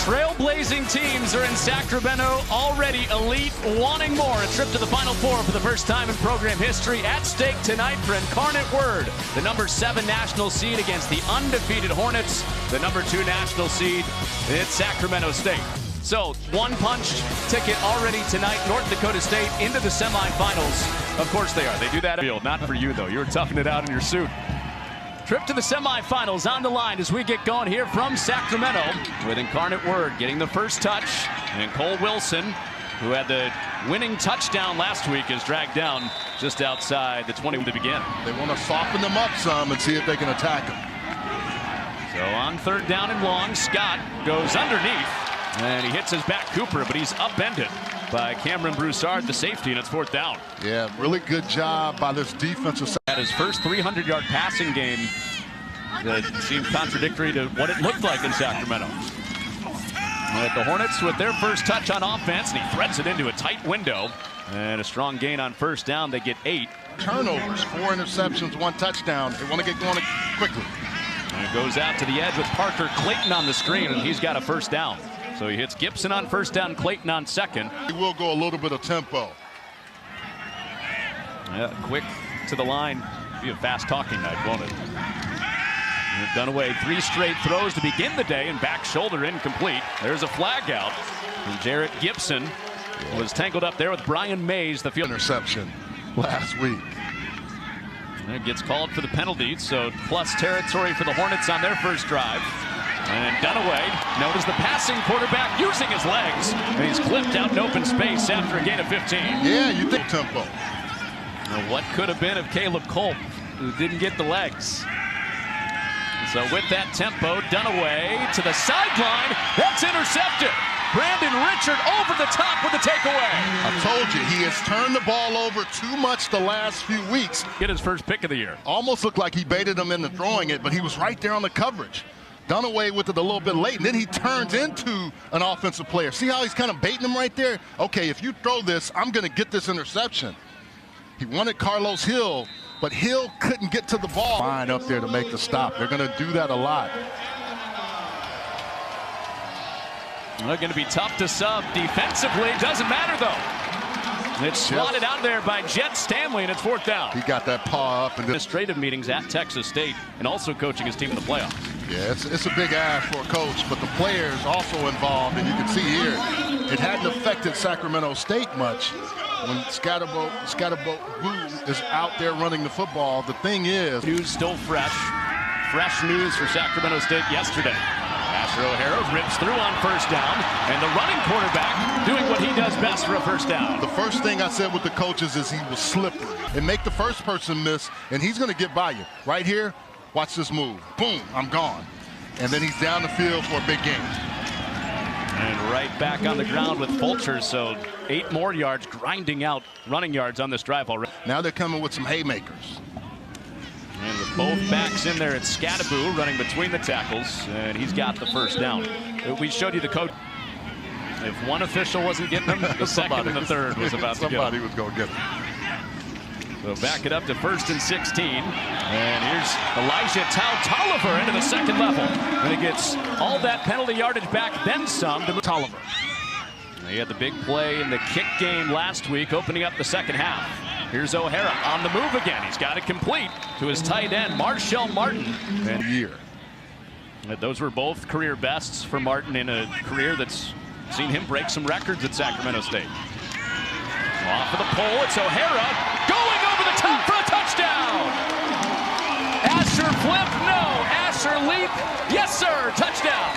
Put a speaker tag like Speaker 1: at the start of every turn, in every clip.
Speaker 1: Trailblazing teams are in Sacramento, already elite, wanting more. A trip to the Final Four for the first time in program history. At stake tonight for Incarnate Word, the #7 national seed against the undefeated Hornets, the #2 national seed. It's Sacramento State. So, one-punch ticket already tonight. North Dakota State into the semifinals. Of course they are. They do that at field. Not for you, though. You're toughing it out in your suit. Trip to the semifinals on the line as we get going here from Sacramento with Incarnate Word getting the first touch. And Cole Wilson, who had the winning touchdown last week, is dragged down just outside the 20 to begin.
Speaker 2: They want to soften them up some and see if they can attack them.
Speaker 1: So on 3rd down and long, Scott goes underneath. And he hits his back Cooper, but he's upended by Cameron Broussard, the safety, and it's 4th down.
Speaker 2: Yeah, really good job by this defensive.
Speaker 1: At his first 300-yard passing game that seemed contradictory to what it looked like in Sacramento. But the Hornets with their first touch on offense, and he threads it into a tight window. And a strong gain on 1st down. They get 8.
Speaker 2: Turnovers, 4 interceptions, 1 touchdown. They want to get going quickly.
Speaker 1: And it goes out to the edge with Parker Clayton on the screen, and he's got a 1st down. So he hits Gibson on 1st down, Clayton on 2nd.
Speaker 2: He will go a little bit of tempo.
Speaker 1: Yeah, quick to the line. Be a fast talking night, won't it? Dunaway 3 straight throws to begin the day, and back shoulder incomplete. There's a flag out. And Jarrett Gibson was tangled up there with Brian Mays, the field
Speaker 2: interception last week.
Speaker 1: And it gets called for the penalty, so plus territory for the Hornets on their first drive. And Dunaway, known as the passing quarterback, using his legs. And he's clipped out in open space after a gain of 15.
Speaker 2: Yeah, you think tempo.
Speaker 1: Now, what could have been of Caleb Culp, who didn't get the legs. So with that tempo, Dunaway to the sideline. That's intercepted. Brandon Richard over the top with the takeaway.
Speaker 2: I told you, he has turned the ball over too much the last few weeks.
Speaker 1: Get his first pick of the year.
Speaker 2: Almost looked like he baited him into throwing it, but he was right there on the coverage. Dunaway with it a little bit late, and then he turns into an offensive player. See how he's kind of baiting him right there? Okay, if you throw this, I'm going to get this interception. He wanted Carlos Hill, but Hill couldn't get to the ball. Line up there to make the stop. They're going to do that a lot.
Speaker 1: They're going to be tough to sub defensively. Doesn't matter, though. It's swatted out there by Jet Stanley, and it's 4th down.
Speaker 2: He got that paw up. And
Speaker 1: administrative meetings at Texas State, and also coaching his team in the playoffs.
Speaker 2: Yeah, it's a big ask for a coach, but the players also involved, and you can see here, it hadn't affected Sacramento State much when Scatterbo is out there running the football. The thing is,
Speaker 1: news still fresh news for Sacramento State yesterday. Asher O'Hara rips through on 1st down, and the running quarterback doing what he does best for a 1st down.
Speaker 2: The first thing I said with the coaches is he was slippery and make the first person miss, and he's going to get by you. Right here, watch this move. Boom, I'm gone. And then he's down the field for a big game.
Speaker 1: And right back on the ground with Fulcher, so 8 more yards, grinding out running yards on this drive already.
Speaker 2: Now they're coming with some haymakers.
Speaker 1: And with both backs in there, it's Scatterbo running between the tackles, and he's got the 1st down. We showed you the code. If one official wasn't getting him, the second and the third was about to go.
Speaker 2: Somebody was going to get him.
Speaker 1: So back it up to 1st and 16. And here's Elijah Tolliver into the 2nd level. And it gets all that penalty yardage back, then some to Tolliver. He had the big play in the kick game last week, opening up the 2nd half. Here's O'Hara on the move again. He's got it complete to his tight end, Marshall Martin.
Speaker 2: And year.
Speaker 1: Those were both career bests for Martin in a career that's seen him break some records at Sacramento State. Off of the pole, it's O'Hara going over the top for a touchdown. Asher flip, no. Asher leap, yes sir, touchdown.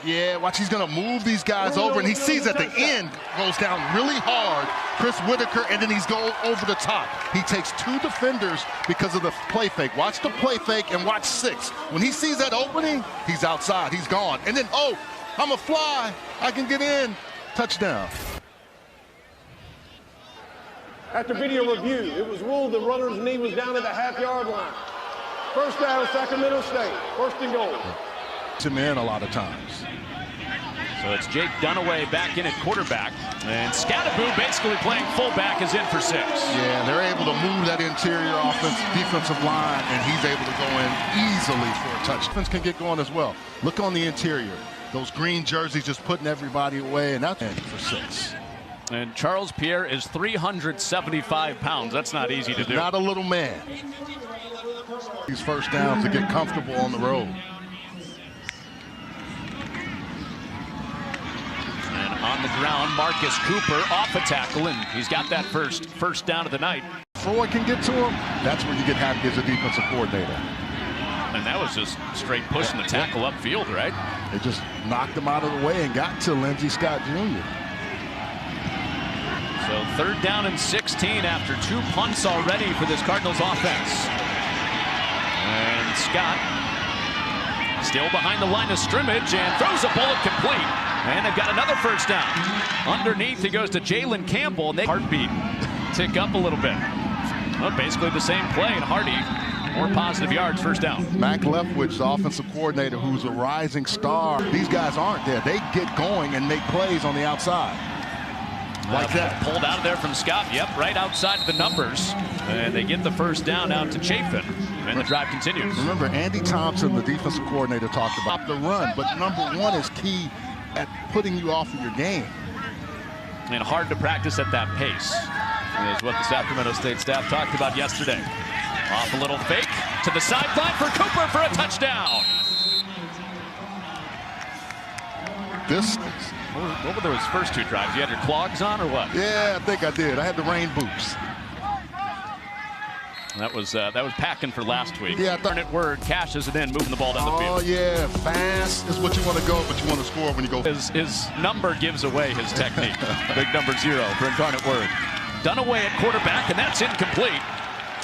Speaker 2: Yeah, watch, he's going to move these guys over, and he sees at the end, goes down really hard, Chris Whitaker, and then he's going over the top. He takes 2 defenders because of the play fake. Watch the play fake and watch 6. When he sees that opening, he's outside, he's gone. And then, oh, I'm a fly, I can get in, touchdown.
Speaker 3: After video review, it was ruled the runner's knee was down at the half-yard line. 1st down, Sacramento State, 1st and goal.
Speaker 2: Him in a lot of times.
Speaker 1: So it's Jake Dunaway back in at quarterback, and Scatterbo basically playing fullback is in for 6.
Speaker 2: Yeah, they're able to move that interior defensive line, and he's able to go in easily for a touch. Defense can get going as well. Look on the interior. Those green jerseys just putting everybody away, and that's for 6.
Speaker 1: And Charles Pierre is 375 pounds. That's not easy to do.
Speaker 2: Not a little man. These first downs to get comfortable on the road.
Speaker 1: And on the ground, Marcus Cooper off a tackle, and he's got that first down of the night.
Speaker 2: Before it can get to him, that's when you get happy as a defensive coordinator.
Speaker 1: And that was just straight pushing the tackle upfield, right?
Speaker 2: They just knocked him out of the way and got to Lindsey Scott Jr.
Speaker 1: So 3rd down and 16 after 2 punts already for this Cardinals offense. And Scott still behind the line of scrimmage and throws a bullet complete. And they've got another first down. Underneath, he goes to Jalen Campbell, and they heartbeat tick up a little bit. Well, basically the same play, and Hardy, more positive yards, first down.
Speaker 2: Mac Leftwich, the offensive coordinator, who's a rising star. These guys aren't there. They get going and make plays on the outside. Like that.
Speaker 1: Pulled out of there from Scott. Yep, right outside of the numbers. And they get the first down out to Chafin. And the drive continues.
Speaker 2: Remember, Andy Thompson, the defensive coordinator, talked about the run. But number 1 is key at putting you off of your game.
Speaker 1: And hard to practice at that pace. Is what the Sacramento State staff talked about yesterday. Off a little fake to the sideline for Cooper for a touchdown. What were those first 2 drives? You had your clogs on or what?
Speaker 2: Yeah, I think I did. I had the rain boots.
Speaker 1: That was packing for last week.
Speaker 2: Yeah,
Speaker 1: Incarnate Word cashes it in, moving the ball down the field.
Speaker 2: Oh yeah, fast is what you want to go, but you want to score when you go.
Speaker 1: His number gives away his technique. Big number 0 for Incarnate Word. Dunaway at quarterback, and that's incomplete.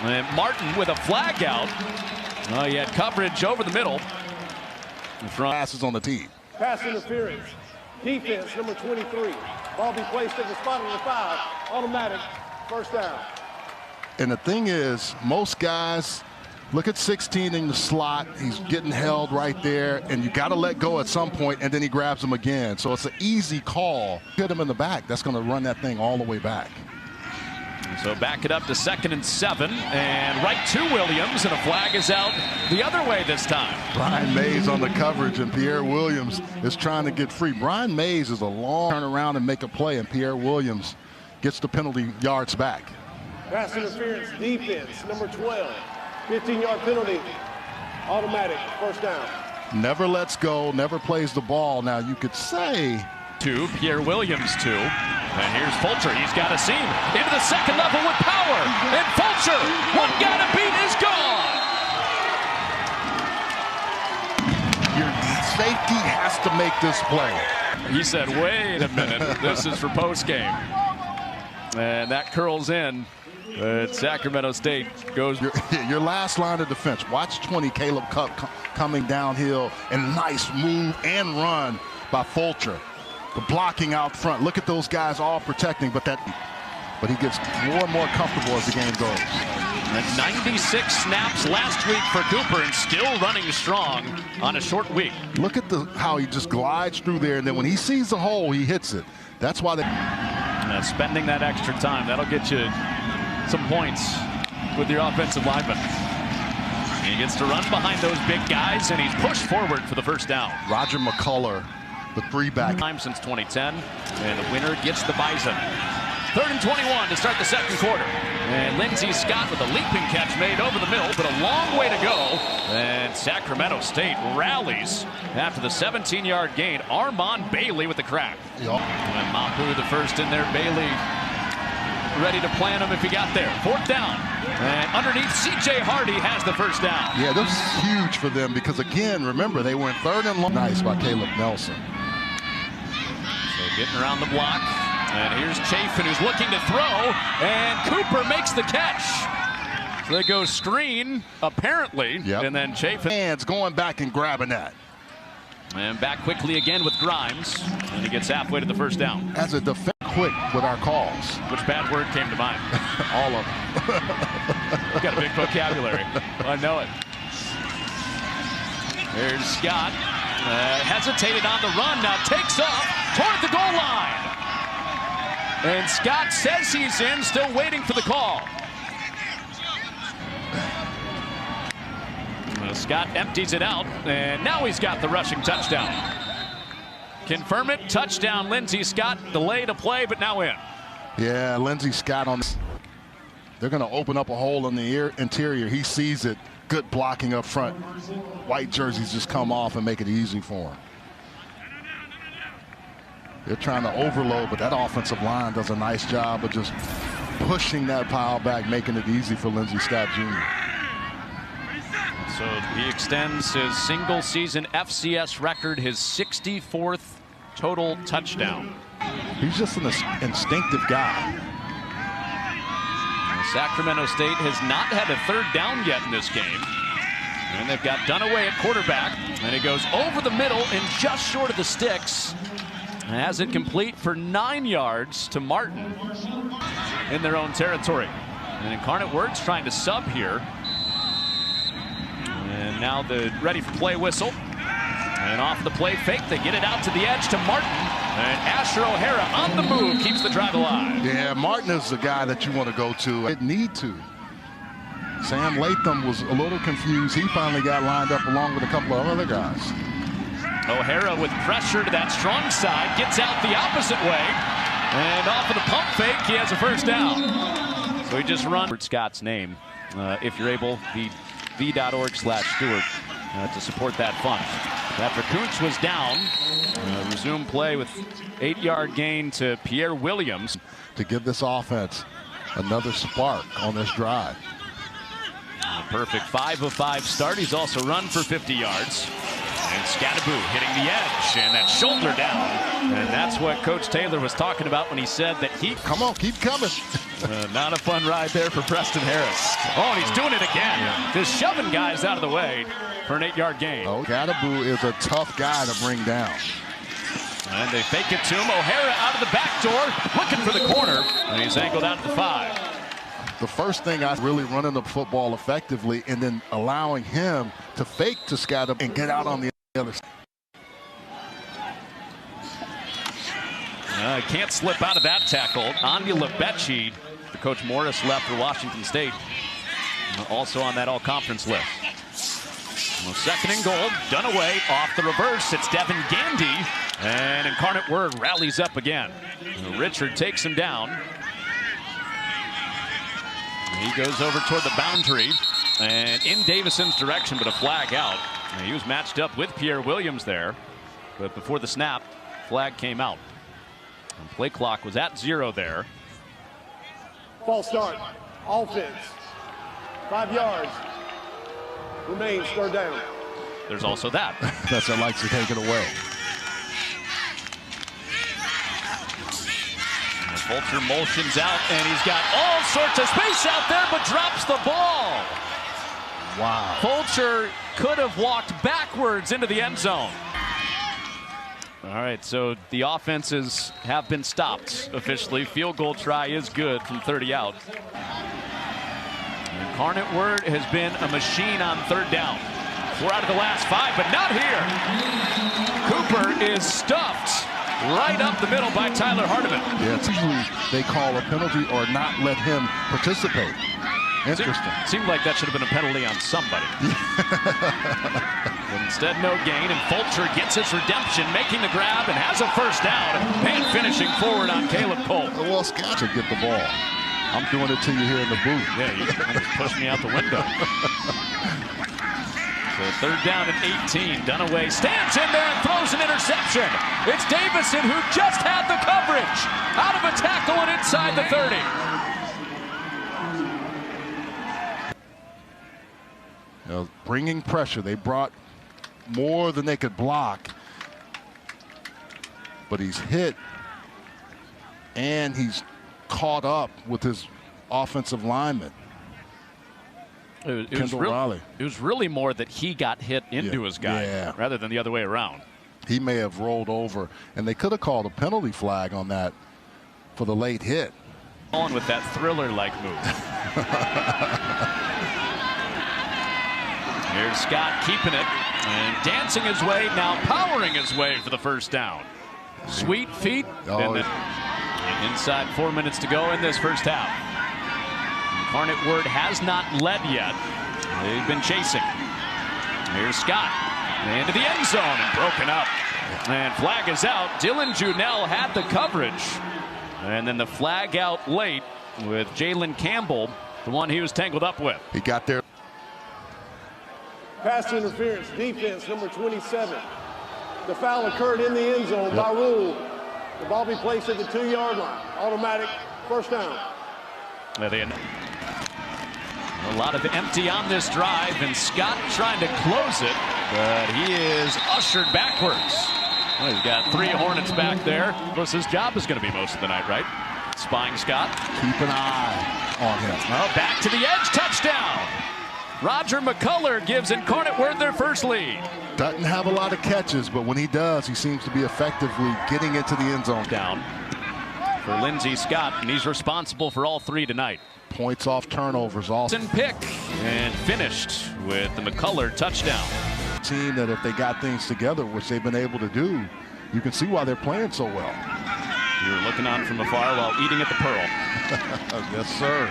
Speaker 1: And Martin with a flag out. Oh, he had coverage over the middle.
Speaker 2: Passes on the team.
Speaker 3: Pass interference. Defense, number 23. Ball be placed at the spot of the 5. Automatic. First down.
Speaker 2: And the thing is, most guys, look at 16 in the slot. He's getting held right there, and you got to let go at some point, and then he grabs him again. So it's an easy call. Hit him in the back. That's going to run that thing all the way back.
Speaker 1: So back it up to 2nd and 7, and right to Williams, and a flag is out the other way this time.
Speaker 2: Brian Mays on the coverage, and Pierre Williams is trying to get free. Brian Mays is a long turn around and make a play, and Pierre Williams gets the penalty yards back.
Speaker 3: Pass interference, defense, number 12. 15-yard penalty, automatic, first down.
Speaker 2: Never lets go, never plays the ball. Now you could say
Speaker 1: 2, Pierre Williams 2. And here's Fulcher. He's got a seam into the 2nd level with power. And Fulcher, one guy to beat, is gone.
Speaker 2: Your safety has to make this play.
Speaker 1: He said, wait a minute, this is for postgame. And that curls in. Sacramento State goes.
Speaker 2: Your last line of defense. Watch 20, Caleb Cup coming downhill, and nice move and run by Fulcher. The blocking out front. Look at those guys all protecting, but he gets more and more comfortable as the game goes.
Speaker 1: And 96 snaps last week for Cooper, and still running strong on a short week.
Speaker 2: Look at how he just glides through there, and then when he sees the hole, he hits it. That's why they
Speaker 1: spending that extra time. That'll get you some points with your offensive lineman. He gets to run behind those big guys, and he's pushed forward for the first down.
Speaker 2: Roger McCullough, the 3-back.
Speaker 1: Time since 2010, and the winner gets the Bison. 3rd and 21 to start the 2nd quarter. And Lindsey Scott with a leaping catch made over the middle, but a long way to go. And Sacramento State rallies after the 17-yard gain. Armand Bailey with the crack.
Speaker 2: Yep.
Speaker 1: And Mapu the first in there. Bailey ready to plant him if he got there. 4th down. And underneath, C.J. Hardy has the first down.
Speaker 2: Yeah, this is huge for them because, again, remember, they went 3rd and long. Nice by Caleb Nelson.
Speaker 1: So getting around the block. And here's Chafin, who's looking to throw. And Cooper makes the catch. So they go screen, apparently.
Speaker 2: Yep.
Speaker 1: And then Chafin.
Speaker 2: Hands going back and grabbing that.
Speaker 1: And back quickly again with Grimes. And he gets halfway to the first down.
Speaker 2: As a defense, quick with our calls.
Speaker 1: Which bad word came to mind?
Speaker 2: All of them.
Speaker 1: Got a big vocabulary. I know it. There's Scott. Hesitated on the run. Now takes off toward the goal line. And Scott says he's in, still waiting for the call. Scott empties it out, and now he's got the rushing touchdown. confirm it. Touchdown, Lindsey Scott. Delay to play, but now in.
Speaker 2: Yeah, Lindsey Scott on. They're going to open up a hole in the interior. He sees it. Good blocking up front. White jerseys just come off and make it easy for him. They're trying to overload, but that offensive line does a nice job of just pushing that pile back, making it easy for Lindsey Scott Jr.
Speaker 1: So he extends his single-season FCS record, his 64th total touchdown.
Speaker 2: He's just an instinctive guy.
Speaker 1: Sacramento State has not had a third down yet in this game. And they've got Dunaway at quarterback. And it goes over the middle and just short of the sticks. And has it complete for 9 yards to Martin in their own territory. And Incarnate Word's trying to sub here. And now the ready for play whistle. And off the play fake, they get it out to the edge to Martin. And Asher O'Hara on the move keeps the drive alive.
Speaker 2: Yeah, Martin is the guy that you want to go to. It need to. Sam Latham was a little confused. He finally got lined up along with a couple of other guys.
Speaker 1: O'Hara with pressure to that strong side, gets out the opposite way. And off of the pump fake, he has a first down. So he just run Scott's name. If you're able, the v.org/Stewart to support that fund. After Kuntz was down, resume play with 8-yard gain to Pierre Williams.
Speaker 2: To give this offense another spark on this drive.
Speaker 1: A perfect 5 of 5 start. He's also run for 50 yards. And Scattaboo hitting the edge, and that shoulder down. And that's what Coach Taylor was talking about when he said that he...
Speaker 2: Come on, keep coming.
Speaker 1: Not a fun ride there for Preston Harris. Oh, and he's doing it again. Yeah. Just shoving guys out of the way for an 8-yard gain.
Speaker 2: Oh, Scattaboo is a tough guy to bring down.
Speaker 1: And they fake it to him. O'Hara out of the back door, looking for the corner, and he's angled out to the 5.
Speaker 2: The first thing I really running the football effectively and then allowing him to fake to Scattaboo and get out on the other side.
Speaker 1: Can't slip out of that tackle. Anya Lebecci, the Coach Morris left for Washington State, also on that all-conference list. Well, 2nd and goal, Dunaway off the reverse. It's Devin Gandy, and Incarnate Word rallies up again. Richard takes him down. He goes over toward the boundary and in Davison's direction, but a flag out. And he was matched up with Pierre Williams there, but before the snap, flag came out. And play clock was at 0 there.
Speaker 3: False start. Offense. 5 yards. Remains 3rd down.
Speaker 1: There's also that.
Speaker 2: That's what likes to take it away.
Speaker 1: And Fulcher motions out, and he's got all sorts of space out there, but drops the ball.
Speaker 2: Wow.
Speaker 1: Fulcher could have walked backwards into the end zone. All right, so the offenses have been stopped officially. Field goal try is good from 30 out. Incarnate Word has been a machine on 3rd down. 4 out of the last 5, but not here. Cooper is stuffed right up the middle by Tyler Hardiman.
Speaker 2: Yeah, it's usually they call a penalty or not let him participate. Interesting.
Speaker 1: Seemed like that should have been a penalty on somebody. But instead, no gain, and Fulcher gets his redemption, making the grab and has a first down, and finishing forward on Caleb Cole.
Speaker 2: Well, Scott should get the ball. I'm doing it to you here in the booth.
Speaker 1: Yeah, you almost pushed me out the window. So 3rd down and 18. Dunaway stands in there and throws an interception. It's Davison who just had the coverage. Out of a tackle and inside the 30.
Speaker 2: You know, bringing pressure. They brought more than they could block. But he's hit. And he's caught up with his offensive lineman.
Speaker 1: It was really more that he got hit into his guy rather than the other way around.
Speaker 2: He may have rolled over, and they could have called a penalty flag on that for the late hit.
Speaker 1: On with that thriller-like move. Here's Scott keeping it and dancing his way, now powering his way for the first down. Sweet feet. And inside 4 minutes to go in this first half. Incarnate Word has not led yet. They've been chasing. Here's Scott into the end zone and broken up. And flag is out. Dylan Junell had the coverage. And then the flag out late with Jalen Campbell, the one he was tangled up with.
Speaker 2: He got there.
Speaker 3: Pass interference, defense, number 27. The foul occurred in the end zone. By rule, the ball be placed at the 2-yard line. Automatic first down.
Speaker 1: A lot of empty on this drive, and Scott trying to close it, but he is ushered backwards. Well, he's got 3 Hornets back there. Of course, his job is going to be most of the night, right? Spying Scott.
Speaker 2: Keep an eye on him.
Speaker 1: Oh, back to the edge, touchdown. Roger McCullough gives Incarnate Word their first lead.
Speaker 2: Doesn't have a lot of catches, but when he does, he seems to be effectively getting into the end zone.
Speaker 1: Down for Lindsey Scott, and he's responsible for all 3 tonight.
Speaker 2: Points off turnovers also.
Speaker 1: Pick and finished with the McCullough touchdown.
Speaker 2: Team that if they got things together, which they've been able to do, you can see why they're playing so well.
Speaker 1: You were looking on from afar while eating at the Pearl.
Speaker 2: Yes, sir.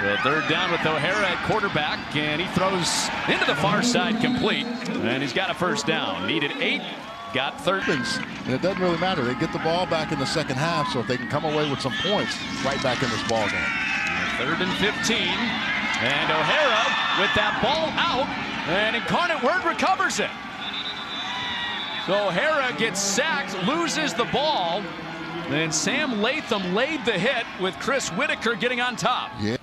Speaker 1: The third down with O'Hara at quarterback, and he throws into the far side complete, and he's got a first down. Needed 8, got 3.
Speaker 2: And it doesn't really matter. They get the ball back in the second half, so if they can come away with some points, right back in this ball game.
Speaker 1: 3rd and 15, and O'Hara with that ball out, and Incarnate Word recovers it. So O'Hara gets sacked, loses the ball, and Sam Latham laid the hit with Chris Whitaker getting on top.
Speaker 2: Yeah.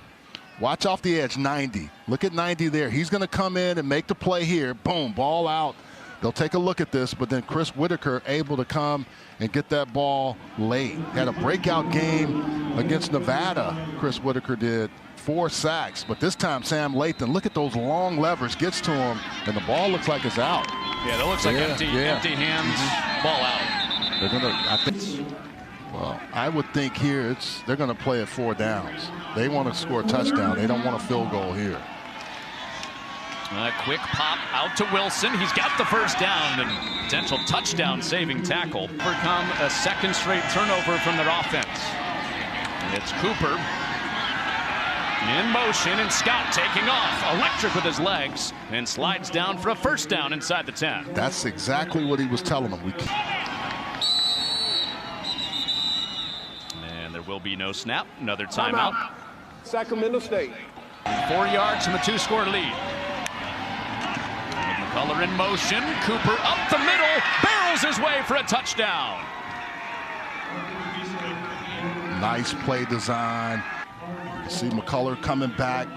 Speaker 2: Watch off the edge, 90. Look at 90 there. He's going to come in and make the play here. Boom, ball out. They'll take a look at this, but then Chris Whitaker able to come and get that ball late. Had a breakout game against Nevada, Chris Whitaker did. 4 sacks, but this time Sam Latham, look at those long levers, gets to him, and the ball looks like it's out.
Speaker 1: Yeah, that looks like empty hands, ball out.
Speaker 2: They're gonna, I think, well, I would think here they're gonna play at 4 downs. They want to score a touchdown. They don't want a field goal here.
Speaker 1: A quick pop out to Wilson. He's got the first down and potential touchdown saving tackle. Overcome a 2nd straight turnover from their offense. And it's Cooper in motion, and Scott taking off. Electric with his legs, and slides down for a first down inside the 10.
Speaker 2: That's exactly what he was telling them.
Speaker 1: And there will be no snap. Another timeout.
Speaker 3: Sacramento State.
Speaker 1: 4 yards from a 2-score lead. McCullough in motion. Cooper up the middle, barrels his way for a touchdown.
Speaker 2: Nice play design. You see McCullough coming back.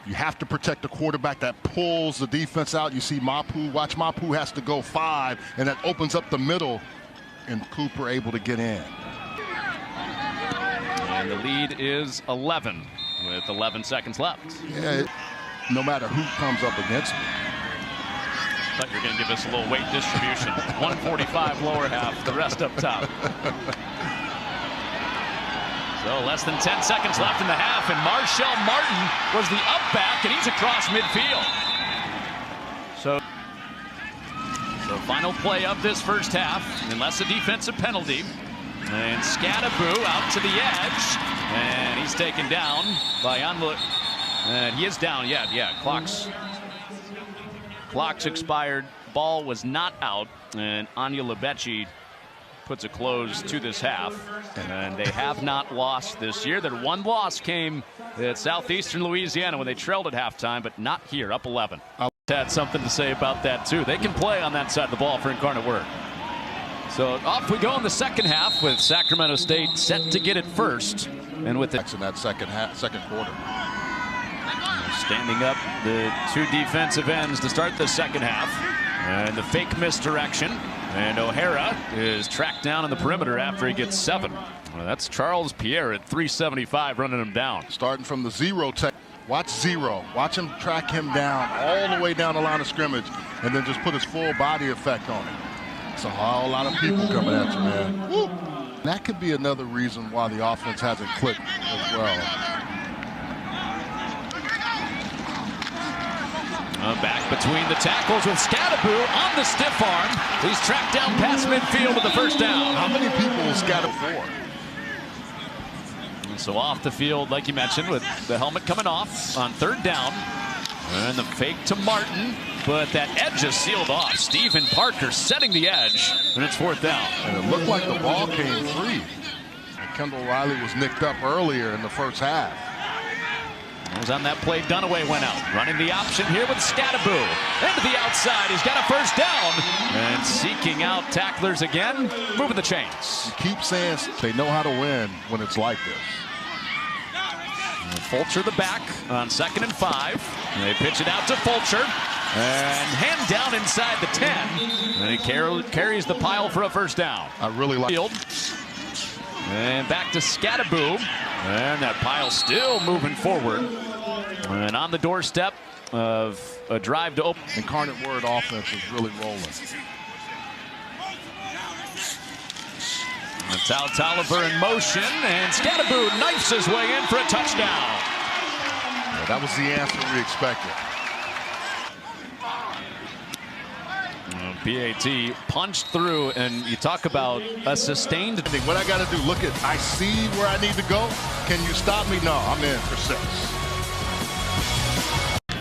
Speaker 2: You have to protect the quarterback that pulls the defense out. You see Mapu. Watch, Mapu has to go 5, and that opens up the middle, and Cooper able to get in.
Speaker 1: And the lead is 11 with 11 seconds left.
Speaker 2: Yeah, no matter who comes up against me.
Speaker 1: Thought you were going to give us a little weight distribution. 145 lower half, the rest up top. So less than 10 seconds left in the half, and Marshall Martin was the up back, and he's across midfield. So final play of this first half, unless a defensive penalty. And Scattaboo out to the edge, and he's taken down by Anla. And he is down, yeah, clock's expired. Ball was not out, and Anya Lebechi puts a close to this half. And they have not lost this year. Their one loss came at Southeastern Louisiana when they trailed at halftime, but not here, up 11. Had something to say about that too. They can play on that side of the ball for Incarnate Word. So off we go in the second half with Sacramento State set to get it first, and with it
Speaker 2: in that second quarter.
Speaker 1: Standing up the 2 defensive ends to start the second half, and the fake misdirection, and O'Hara is tracked down on the perimeter after he gets 7. Well, that's Charles Pierre at 375 running him down.
Speaker 2: Starting from the 0 tech. Watch 0. Watch him track him down all the way down the line of scrimmage, and then just put his full body effect on it. It's a whole lot of people coming at you, man. Woo. That could be another reason why the offense hasn't clicked as well.
Speaker 1: Back between the tackles with Scattaboo on the stiff arm. He's tracked down past midfield with the first down.
Speaker 2: How many people is Scattaboo for?
Speaker 1: So off the field, like you mentioned, with the helmet coming off on 3rd down. And the fake to Martin. but that edge is sealed off. Stephen Parker setting the edge, and it's 4th down.
Speaker 2: And it looked like the ball came free. And Kendall Riley was nicked up earlier in the first half.
Speaker 1: It was on that play. Dunaway went out. Running the option here with Scattaboo. Into the outside. He's got a first down. And seeking out tacklers again. Moving the chains.
Speaker 2: You keep saying they know how to win when it's like this.
Speaker 1: And Fulcher the back on 2nd and 5. They pitch it out to Fulcher. And hand down inside the 10. And he carries the pile for a first down.
Speaker 2: I really like
Speaker 1: Field. And back to Scattaboo. And that pile still moving forward. And on the doorstep of a drive to open.
Speaker 2: Incarnate Word offense is really rolling.
Speaker 1: It's out Tolliver in motion, and Scattaboo knifes his way in for a touchdown.
Speaker 2: Yeah, that was the answer we expected.
Speaker 1: PAT punched through, and you talk about a sustained.
Speaker 2: What I got to do, look at, I see where I need to go. Can you stop me? No, I'm in for 6.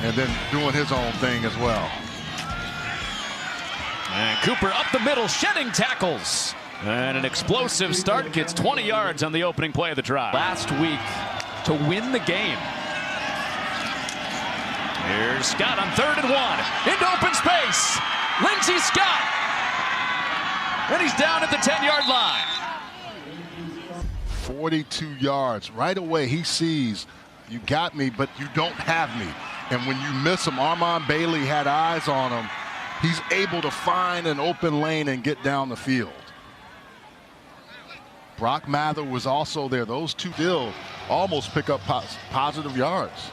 Speaker 2: And then doing his own thing as well.
Speaker 1: And Cooper up the middle, shedding tackles. And an explosive start, gets 20 yards on the opening play of the drive. Last week to win the game. Here's Scott on 3rd and 1. Into open space. Lindsey Scott. And he's down at the 10-yard line.
Speaker 2: 42 yards. Right away, he sees, you got me, but you don't have me. And when you miss him, Armand Bailey had eyes on him. He's able to find an open lane and get down the field. Brock Mather was also there. Those two still almost pick up positive yards.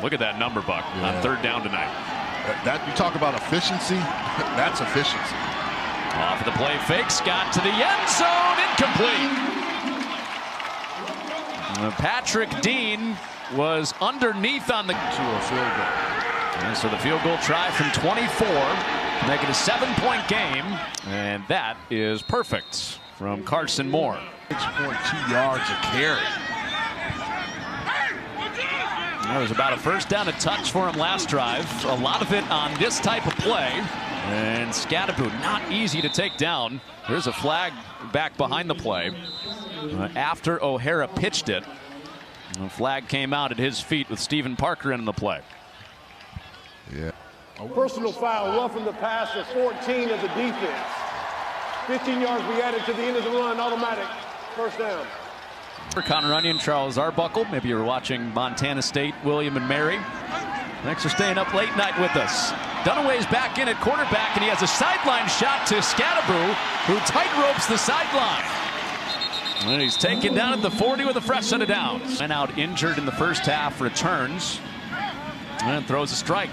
Speaker 1: Look at that number, Buck, on 3rd down tonight.
Speaker 2: That you talk about efficiency, that's efficiency.
Speaker 1: Off of the play fake, Scott to the end zone, incomplete. Patrick Dean was underneath on the
Speaker 2: to a field goal.
Speaker 1: And so the field goal try from 24 to make it a 7-point game, and that is perfect from Carson Moore.
Speaker 2: 6.2 yards a carry.
Speaker 1: That was about a first down, a touch for him last drive. A lot of it on this type of play. And Scattaboo, not easy to take down. There's a flag back behind the play. After O'Hara pitched it, the flag came out at his feet with Stephen Parker in the play.
Speaker 2: Yeah.
Speaker 3: Personal foul, roughing the pass of 14 of the defense. 15 yards be added to the end of the run, automatic first down.
Speaker 1: For Connor Onion, Charles Arbuckle. Maybe you were watching Montana State, William and Mary. Thanks for staying up late night with us. Dunaway's back in at quarterback, and he has a sideline shot to Scattaboo, who tight ropes the sideline. And he's taken down at the 40 with a fresh set of downs. And out injured in the first half, returns and throws a strike.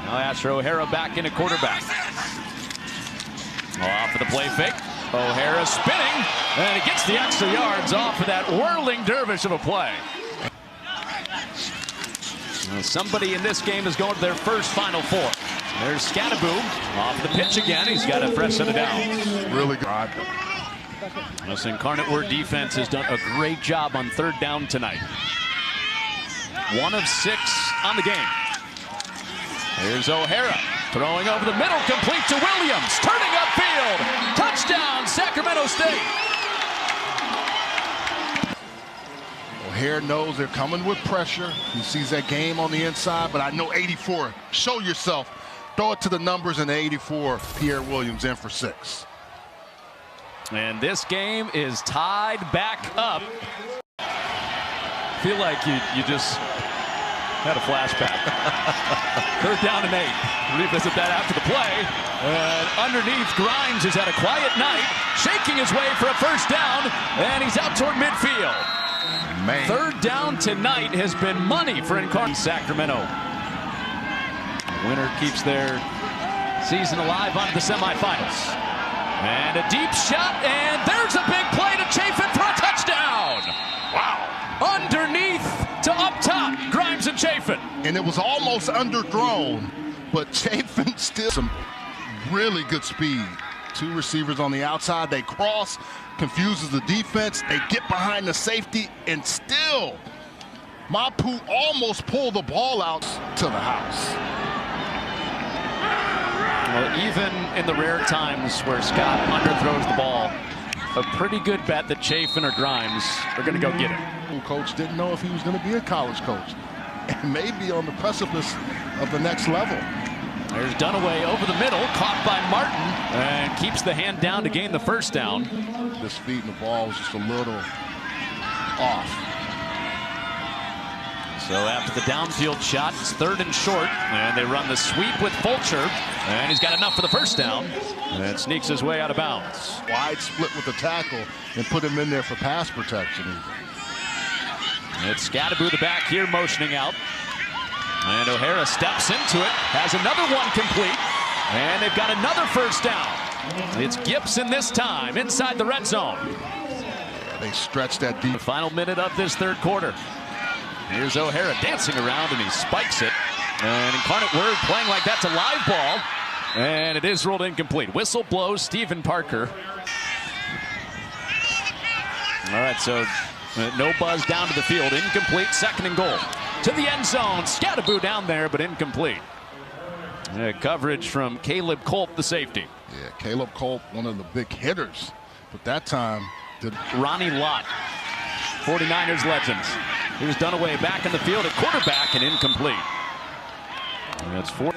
Speaker 1: Now Asher O'Hara back in at quarterback. Off of the play fake. O'Hara spinning, and he gets the extra yards off of that whirling dervish of a play. Well, somebody in this game is going to their first Final Four. There's Scattaboo off the pitch again. He's got a fresh set of downs.
Speaker 2: Really good.
Speaker 1: This Incarnate Word defense has done a great job on 3rd down tonight. 1 of 6 on the game. Here's O'Hara throwing over the middle, complete to Williams, turning upfield. Touchdown, Sacramento State.
Speaker 2: O'Hara knows they're coming with pressure. He sees that game on the inside, but I know 84. Show yourself. Throw it to the numbers, and 84, Pierre Williams in for 6.
Speaker 1: And this game is tied back up. Feel like you just had a flashback. 3rd down and 8. Revisit that after the play. And underneath, Grimes has had a quiet night, shaking his way for a first down, and he's out toward midfield.
Speaker 2: Man.
Speaker 1: 3rd down tonight has been money for Incarnate Sacramento. The winner keeps their season alive on the semifinals. And a deep shot, and there's a big play to Chafin for a touchdown. Wow. Underneath to up top, Grimes and Chafin.
Speaker 2: And it was almost underthrown, but Chafin still some really good speed. 2 receivers on the outside, they cross, confuses the defense, they get behind the safety, and still Mapu almost pulled the ball out to the house.
Speaker 1: Well, even in the rare times where Scott underthrows the ball, a pretty good bet that Chafin or Grimes are going to go get it.
Speaker 2: Coach didn't know if he was going to be a college coach. And maybe on the precipice of the next level.
Speaker 1: There's Dunaway over the middle, caught by Martin, and keeps the hand down to gain the first down.
Speaker 2: This feet and the ball was just a little off.
Speaker 1: So after the downfield shot, it's 3rd and short, and they run the sweep with Fulcher, and he's got enough for the first down, and sneaks his way out of bounds.
Speaker 2: Wide split with the tackle and put him in there for pass protection even.
Speaker 1: It's Scattaboo the back here motioning out, and O'Hara steps into it, has another one complete, and they've got another first down. It's Gibson this time inside the red zone.
Speaker 2: They stretch that deep.
Speaker 1: The final minute of this 3rd quarter. Here's O'Hara dancing around, and he spikes it. And Incarnate Word playing like that's a live ball. And it is ruled incomplete. Whistle blows, Stephen Parker. All right, so no buzz down to the field. Incomplete, 2nd and goal. To the end zone. Scattaboo down there, but incomplete. Coverage from Caleb Culp, the safety.
Speaker 2: Yeah, Caleb Culp, one of the big hitters. But that time,
Speaker 1: Ronnie Lott, 49ers legends. Here's Dunaway back in the field at quarterback and incomplete. And that's 4.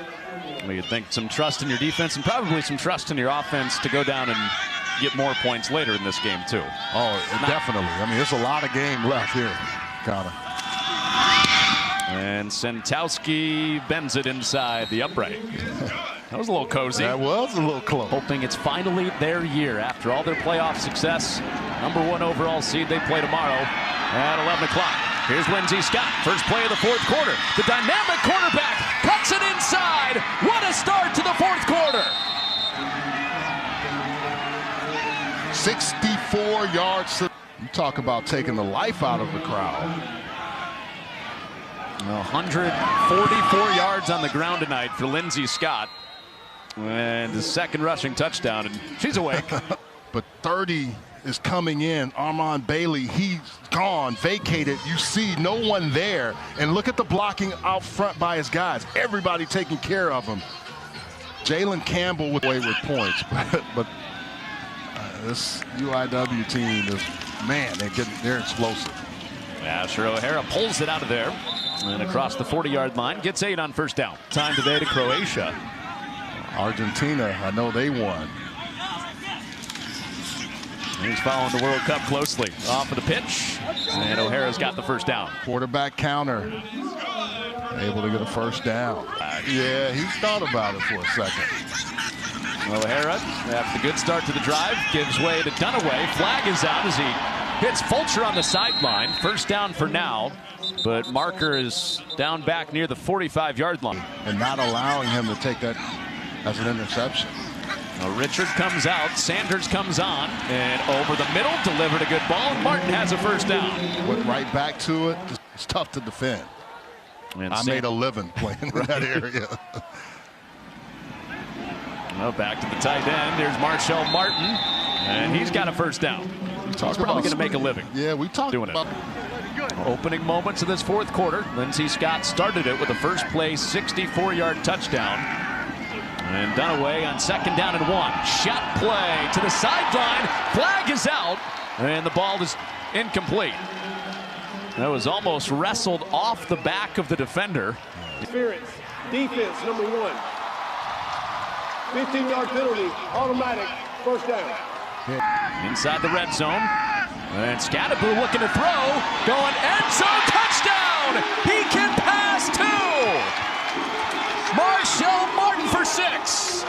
Speaker 1: You'd think some trust in your defense and probably some trust in your offense to go down and get more points later in this game too.
Speaker 2: Oh, definitely. I mean, there's a lot of game left here, Connor.
Speaker 1: And Sentowski bends it inside the upright. That was a little cozy.
Speaker 2: That was a little close.
Speaker 1: Hoping it's finally their year after all their playoff success. #1 overall seed they play tomorrow at 11 o'clock. Here's Lindsey Scott, first play of the 4th quarter. The dynamic quarterback cuts it inside. What a start to the 4th quarter.
Speaker 2: 64 yards. You talk about taking the life out of the crowd.
Speaker 1: 144 yards on the ground tonight for Lindsey Scott. And the 2nd rushing touchdown, and she's awake.
Speaker 2: But 30 is coming in. Armand Bailey, he's gone, vacated. You see no one there. And look at the blocking out front by his guys. Everybody taking care of him. Jalen Campbell with wayward points. But this UIW team is, man, they're explosive.
Speaker 1: Asher O'Hara pulls it out of there. And across the 40-yard line, gets 8 on first down. Time today to Croatia.
Speaker 2: Argentina, I know they won.
Speaker 1: He's following the World Cup closely. Off of the pitch, and O'Hara's got the first down.
Speaker 2: Quarterback counter, able to get a first down. Yeah, he thought about it for a second.
Speaker 1: O'Hara, after the good start to the drive, gives way to Dunaway. Flag is out as he hits Fulcher on the sideline. First down for now, but Marker is down back near the 45-yard line.
Speaker 2: And not allowing him to take that as an interception.
Speaker 1: Well, Richard comes out, Sanders comes on, and over the middle, delivered a good ball, and Martin has a first down.
Speaker 2: Went right back to it. It's tough to defend.
Speaker 1: And
Speaker 2: I made a living playing in that area.
Speaker 1: Well, back to the tight end. Here's Marshall Martin, and he's got a first down. He's probably going to make a living.
Speaker 2: Yeah, we talked
Speaker 1: doing
Speaker 2: about
Speaker 1: opening moments of this 4th quarter. Lindsey Scott started it with a first play 64-yard touchdown. And Dunaway on 2nd down and 1. Shot play to the sideline. Flag is out, and the ball is incomplete. That was almost wrestled off the back of the defender.
Speaker 3: Interference, defense, #1. 15-yard penalty, automatic, first down.
Speaker 1: Inside the red zone. And Scattaboo looking to throw. Going end zone, touchdown! He can pass too! Marshall Martin for 6.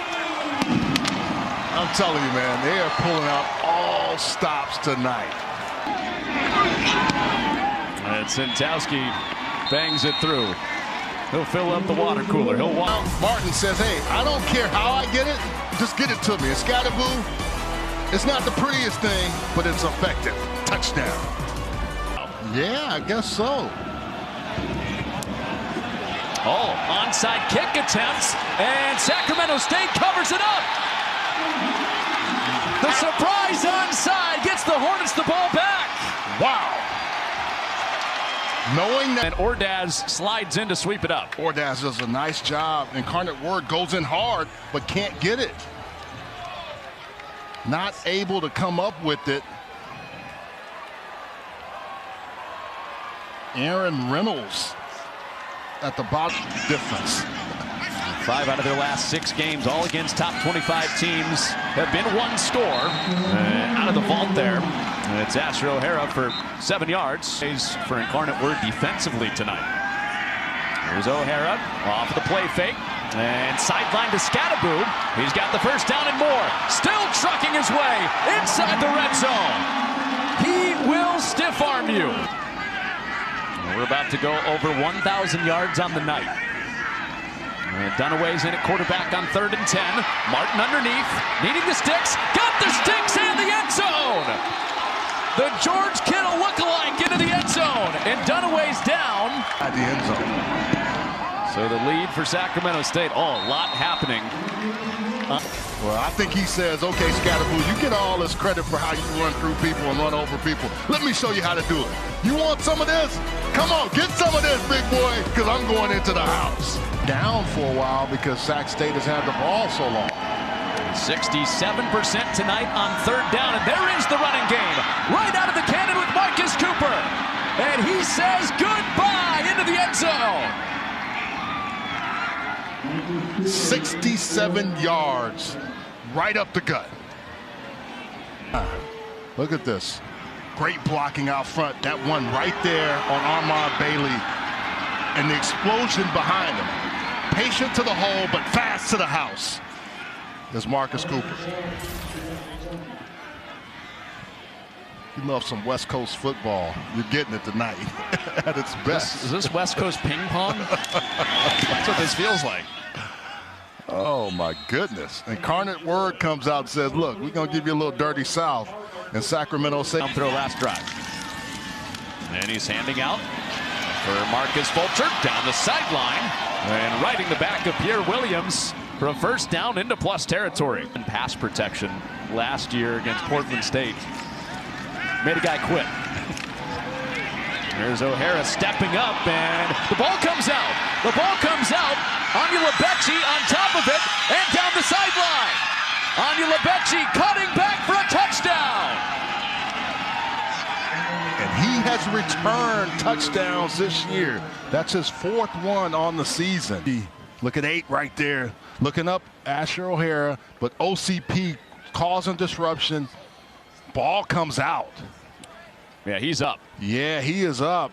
Speaker 2: I'm telling you, man, they are pulling out all stops tonight.
Speaker 1: And Sentowski bangs it through. He'll fill up the water cooler. He'll walk.
Speaker 2: Martin says, hey, I don't care how I get it, just get it to me. And Scattaboo, it's not the prettiest thing, but it's effective. Touchdown. Yeah, I guess so.
Speaker 1: Oh, onside kick attempts, and Sacramento State covers it up. The surprise onside gets the Hornets the ball back.
Speaker 2: Wow. Knowing that.
Speaker 1: And Ordaz slides in to sweep it up.
Speaker 2: Ordaz does a nice job. Incarnate Word goes in hard, but can't get it. Not able to come up with it. Aaron Reynolds at the bottom. Difference.
Speaker 1: 5 out of their last 6 games, all against top 25 teams, have been one score. Out of the vault there. It's Asher O'Hara for 7 yards. For Incarnate Word defensively tonight. Here's O'Hara off the play fake. And sideline to Scattaboo. He's got the first down and more. Still trucking his way inside the red zone. He will stiff arm you. We're about to go over 1,000 yards on the night. And Dunaway's in at quarterback on 3rd and 10. Martin underneath, needing the sticks. Got the sticks and the end zone. The George Kittle lookalike into the end zone. And Dunaway's down.
Speaker 2: At the end zone.
Speaker 1: So the lead for Sacramento State. Oh, a lot happening.
Speaker 2: Well, I think he says, okay, Scattaboo, you get all this credit for how you run through people and run over people. Let me show you how to do it. You want some of this? Come on, get some of this, big boy, because I'm going into the house. Down for a while because Sac State has had the ball so long.
Speaker 1: 67% tonight on 3rd down, and there is the running game. Right out of the cannon with Marcus Cooper. And he says goodbye into the end zone.
Speaker 2: 67 yards right up the gut. Look at this. Great blocking out front. That one right there on Armand Bailey. And the explosion behind him. Patient to the hole, but fast to the house. There's Marcus Cooper. You love some West Coast football. You're getting it tonight at its best.
Speaker 1: Is this West Coast ping pong? That's what this feels like.
Speaker 2: Oh, my goodness. Incarnate Word comes out and says, look, we're going to give you a little dirty south. And Sacramento State.
Speaker 1: Throw last drive. And he's handing out for Marcus Fulcher down the sideline. And riding the back of Pierre Williams for a first down into plus territory. And pass protection last year against Portland State. Made a guy quit. There's O'Hara stepping up, and the ball comes out. The ball comes out. Anya Lebecci on top of it, and down the sideline. Anya Lebecci cutting back for a touchdown.
Speaker 2: And he has returned touchdowns this year. That's his 4th one on the season. Look at 8 right there. Looking up, Asher O'Hara, but OCP causing disruption. Ball comes out.
Speaker 1: Yeah, he's up.
Speaker 2: Yeah, he is up.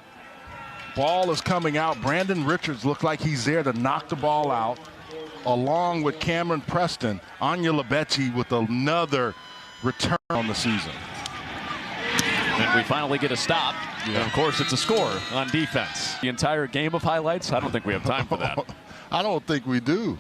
Speaker 2: Ball is coming out. Brandon Richards looked like he's there to knock the ball out, along with Cameron Preston. Anya Lebecci with another return on the season.
Speaker 1: And we finally get a stop. Yeah. And of course, it's a score on defense. The entire game of highlights, I don't think we have time for that.
Speaker 2: I don't think we do.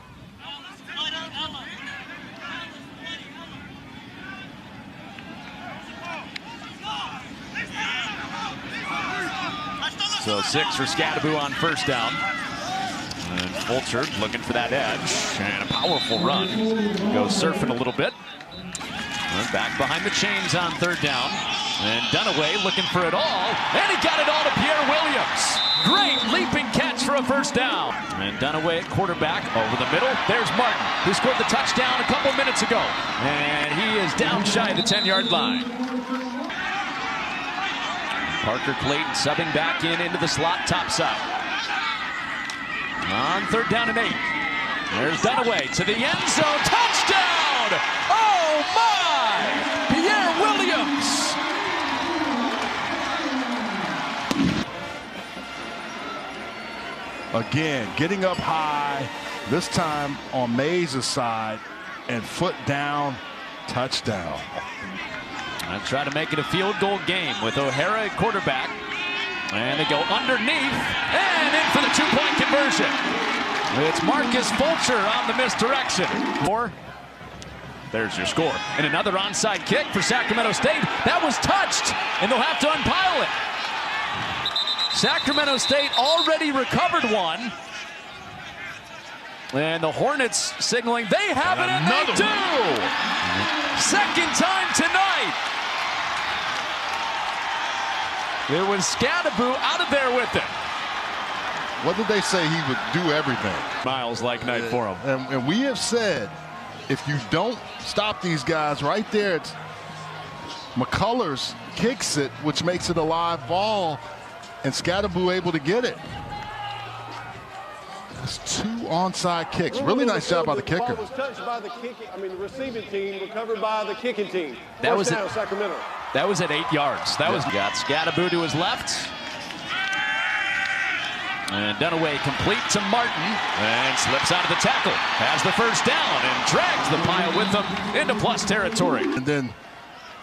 Speaker 1: So 6 for Scattaboo on first down. And Fulcher looking for that edge. And a powerful run. Goes surfing a little bit. And back behind the chains on 3rd down. And Dunaway looking for it all. And he got it all to Pierre Williams. Great leaping catch for a first down. And Dunaway at quarterback over the middle. There's Martin, who scored the touchdown a couple minutes ago. And he is down shy of the 10-yard line. Parker Clayton subbing back into the slot top side. On 3rd down and 8. There's Dunaway to the end zone. Touchdown! Oh my! Pierre Williams!
Speaker 2: Again, getting up high, this time on Mays' side, and foot down, touchdown.
Speaker 1: And try to make it a field goal game with O'Hara at quarterback. And they go underneath and in for the 2-point conversion. It's Marcus Fulcher on the misdirection. There's your score. And another onside kick for Sacramento State. That was touched, and they'll have to unpile it. Sacramento State already recovered one. And the Hornets signaling they have it, and they do! Second time tonight. It was Scadaboo out of there with it.
Speaker 2: What did they say? He would do everything.
Speaker 1: Miles like night for him.
Speaker 2: And we have said, if you don't stop these guys right there, it's McCullers kicks it, which makes it a live ball, and Scadaboo able to get it. That's 2 onside kicks. Really nice job by the kicker.
Speaker 3: The ball was touched by the kicking, the receiving team, recovered by the kicking team.
Speaker 1: That was
Speaker 3: down, Sacramento.
Speaker 1: That was at 8 yards. That was got Scadaboo to his left. And Dunaway complete to Martin and slips out of the tackle. Has the first down and drags the pile with him into plus territory.
Speaker 2: And then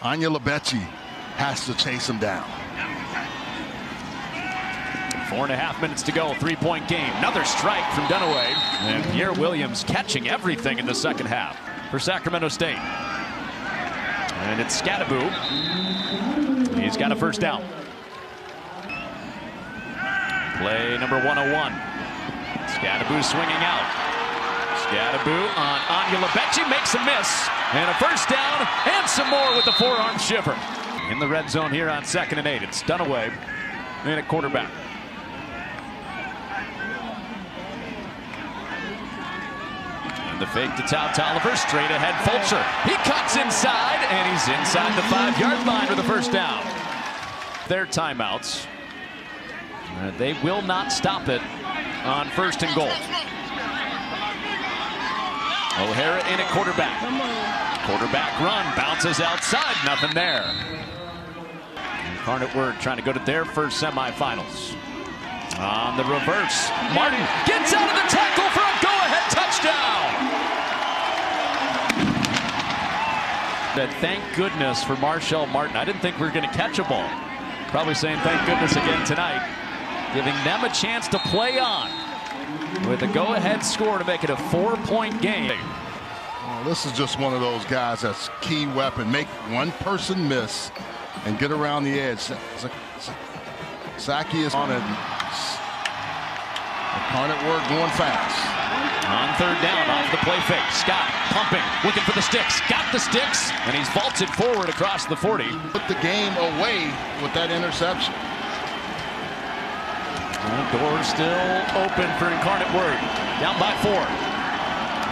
Speaker 2: Anya Lebechi has to chase him down.
Speaker 1: 4.5 minutes to go, 3-point game. Another strike from Dunaway. And Pierre Williams catching everything in the second half for Sacramento State. And it's Scadaboo. He's got a first down. Play number 101. Scadaboo swinging out. Scadaboo on Anya Lebechi makes a miss. And a first down and some more with the forearm shiver. In the red zone here on 2nd and 8. It's Dunaway in at quarterback. The fake to Tolliver, straight ahead Fulcher. He cuts inside, and he's inside the 5-yard line with a first down. Their timeouts. They will not stop it on 1st and goal. O'Hara in at quarterback. Quarterback run, bounces outside, nothing there. Incarnate Word trying to go to their first semifinals. On the reverse, Martin gets out of the tackle for a go-ahead touchdown. Thank goodness for Marshall Martin. I didn't think we were going to catch a ball. Probably saying thank goodness again tonight. Giving them a chance to play on with a go-ahead score to make it a 4-point game.
Speaker 2: Well, this is just one of those guys that's key weapon. Make one person miss and get around the edge. Saki is on it. Incarnate Word going fast.
Speaker 1: On 3rd down, off the play fake. Scott pumping, looking for the sticks. Got the sticks, and he's vaulted forward across the 40.
Speaker 2: Put the game away with that interception.
Speaker 1: The door still open for Incarnate Word. Down by 4.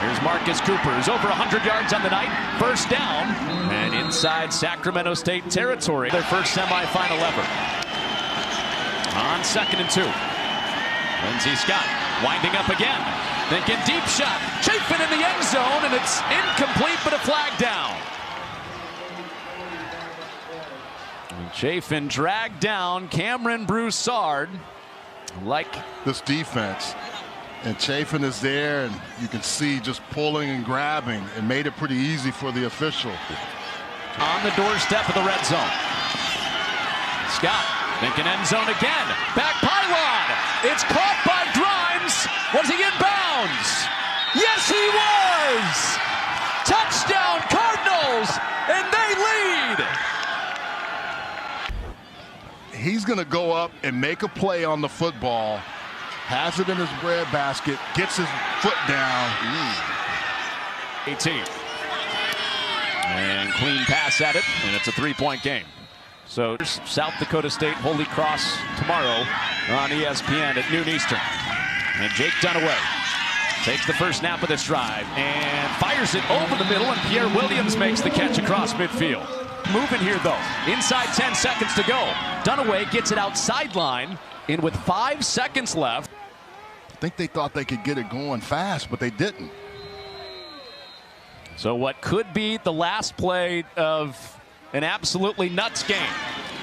Speaker 1: Here's Marcus Cooper, who's over 100 yards on the night. First down, and inside Sacramento State territory. Their first semifinal ever. On 2nd and 2. Lindsey Scott winding up again. Thinking deep shot. Chafin in the end zone, and it's incomplete, but a flag down. And Chafin dragged down Cameron Broussard. Like
Speaker 2: this defense. And Chafin is there, and you can see just pulling and grabbing, and made it pretty easy for the official.
Speaker 1: On the doorstep of the red zone. Scott thinking end zone again. Back pylon. It's caught by Grimes. Was he in bounds? Yes, he was. Touchdown Cardinals, and they lead.
Speaker 2: He's going to go up and make a play on the football. Has it in his breadbasket, gets his foot down.
Speaker 1: 18. And clean pass at it, and it's a 3-point game. So South Dakota State, Holy Cross tomorrow on ESPN at noon Eastern. And Jake Dunaway takes the first snap of this drive and fires it over the middle, and Pierre Williams makes the catch across midfield. Moving here though, inside 10 seconds to go. Dunaway gets it outside line in with 5 seconds left.
Speaker 2: I think they thought they could get it going fast, but they didn't.
Speaker 1: So what could be the last play of an absolutely nuts game.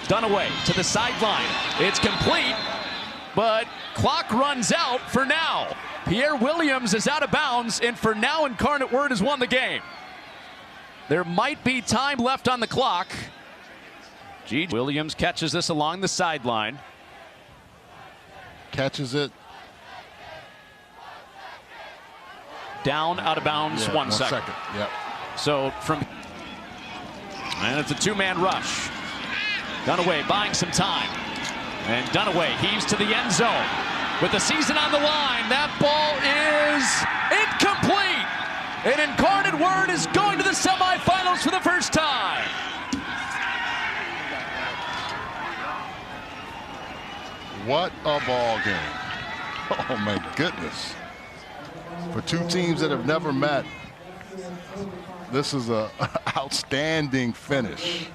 Speaker 1: Dunaway to the sideline. It's complete, but clock runs out for now. Pierre Williams is out of bounds, and for now Incarnate Word has won the game. There might be time left on the clock. Williams catches this along the sideline.
Speaker 2: Catches it.
Speaker 1: Down, out of bounds,
Speaker 2: yeah,
Speaker 1: 1 second.
Speaker 2: Yep.
Speaker 1: So from, and it's a 2-man rush. Dunaway buying some time. And Dunaway heaves to the end zone. With the season on the line, that ball is incomplete. And Incarnate Word is going to the semifinals for the first time.
Speaker 2: What a ball game. Oh, my goodness. For two teams that have never met, this is an outstanding finish.